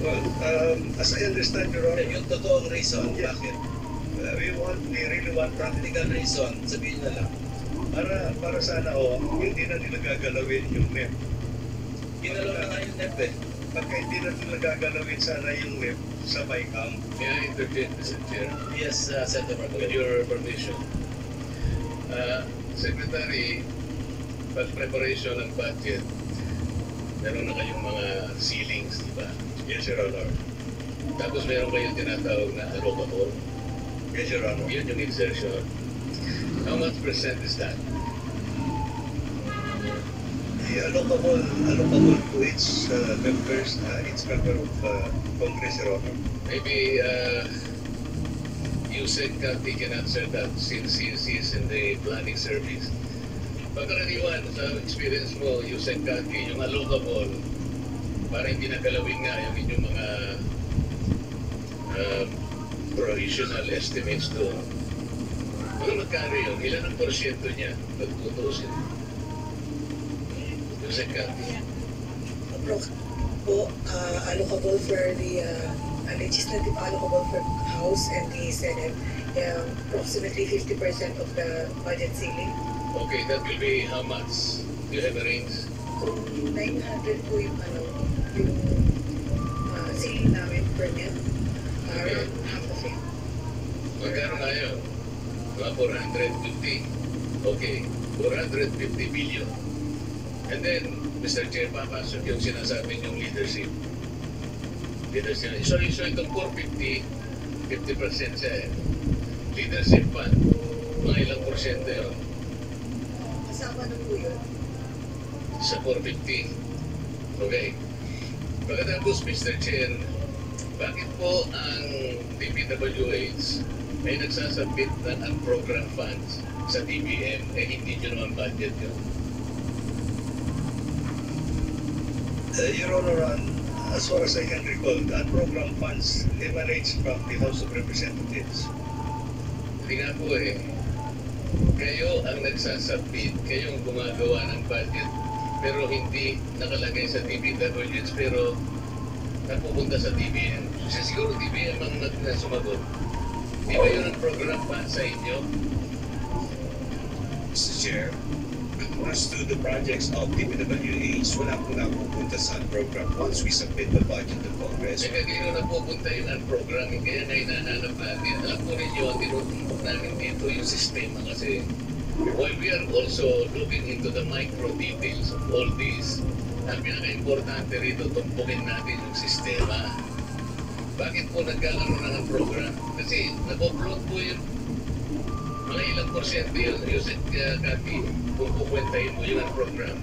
Well, as I understand, Your Honor, Yung totoong reason, Yes. bakit? we really want Practical reason, sabihin na lang. para sana hindi na nila gagalawin yung NEP. Ginalaw na nga yung NEP eh. Pagka hindi na nila gagalawin sana yung NEP sa BICAM. May I interject, Mr. Chair? Yes, Senator With Marcoleta. your permission. Secretary, pag preparation ng budget, meron na kayong mga ceilings, di ba? Yes, Your Honor. Tapos meron kayong tinatawag na allocable. Yes, Your Honor. Yun yung insertion. How much percent is that? The allocable to its members, each member of Congress, Your Honor. Maybe Yusek Kati can answer that since he is in the planning service. Pagkaraniwan sa experience mo, Yusek Kati, yung allocable, para hindi nagalawin nga yung inyong mga provisional estimates doon. Ano magkano yun? Ilan ang porsyento niya? Pagtutusin. Yusek Kati. Allocable for the legislative allocable for House and the Senate, approximately 50% of the budget ceiling. Okay, that will be how much? Do you have a range? Kung 900 po yung ceiling namin per net, around half of it. Magkano nga yun? Mga 450. Okay, 450 billion. And then, Mr. Chair, papasok yung sinasabi yung leadership. So itong 450, 50% siya eh. Leadership fund, mga ilang porsyento yun Kasama na po yun. sa 450. Okay. Pagkatapos, Mr. Chair, bakit po ang DPWH ay nagsasabit ng unprogrammed funds sa DBM hindi nyo naman budget yun? Your Honor, as far as I can recall, the unprogrammed funds emanates from the House of Representatives. Hindi nga po eh. Kayo ang nagsasabit, kayo ang gumagawa ng budget, pero hindi nakalagay sa DPWH, pero napupunta sa DBM. So, siguro DBM ang sumagot. Di ba yun ang program pa sa inyo? Mr. Chair, as to the projects of DPWH, wala po napupunta sa program once we submit the budget to Congress. Kaya hindi na napupunta yung unprogramming, kaya na hinahanap natin. Alam po ninyo, ang tinutumbok namin dito yung sistema kasi while we are also looking into the micro details of all this, ang pinaka-importante rito, tumpukin natin yung sistema. Bakit po nagkakaroon ng program? Kasi nag-upload po yung mga ilang porsyento yun. Yusek Kati, kung kukwentahin mo yung program.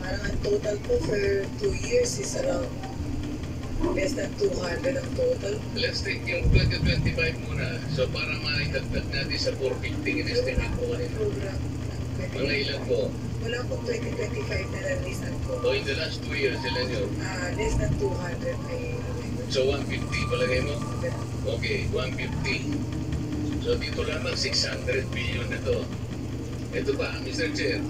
Parang ang total po for 2 years is around less than 200 ang total. Let's take yung 2025 muna. So para maitagdag natin sa 450 in-estimate po kayo. Program. Mga ilan po? Wala pong 2025 na nalisan ko. O in the last 2 years, ilan yun? Less than 200 ay So 150 palagay mo? Okay, 150. So dito lamang 600 billion na to. Ito pa, Mr. Chair.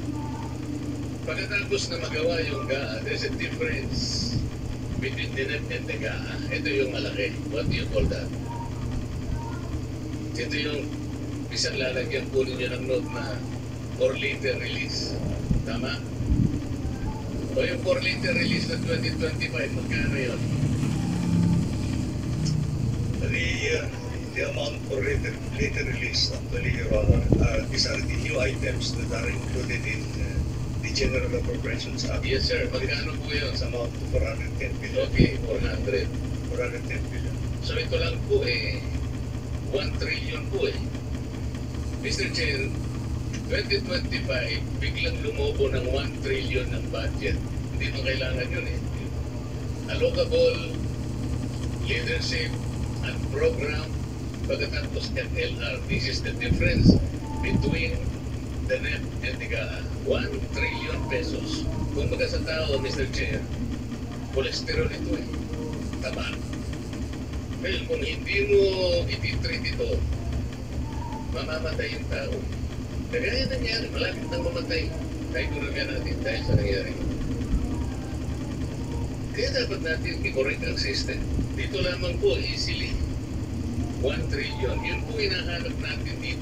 Pagkatapos na magawa yung GAA, there's a difference between the NEP and the GAA. Ito yung malaki. What do you call that? Ito yung isang lalagyan po ninyo ng note na 4-liter release. Tama? O yung 4-liter release na 2025, magkano yun? The amount for later release, actually, Your Honor, these are the new items that are included in the General Appropriations Act. Yes, sir. Magkano po yun? It's amount to 410 billion. Okay, 400. 410 billion. So ito lang po 1 trillion po Mr. Chair, 2025, biglang lumobo ng 1 trillion ng budget. Hindi mo kailangan yun Allocable, leadership, and program, pagkatapos FLR. This is the difference between the NEP and the GAA. 1 trillion pesos. Kung baga sa tao, Mr. Chair, cholesterol ito Tama. Well, kung hindi mo ititreat ito, mamamatay yung tao. Kaya nangyari, malapit nang mamatay. Kaya ekonomiya natin dahil sa nangyari. Kaya dapat natin i-correct ang system. Dito lamang po, easily, 1 trillion. Yun po hinahanap natin dito.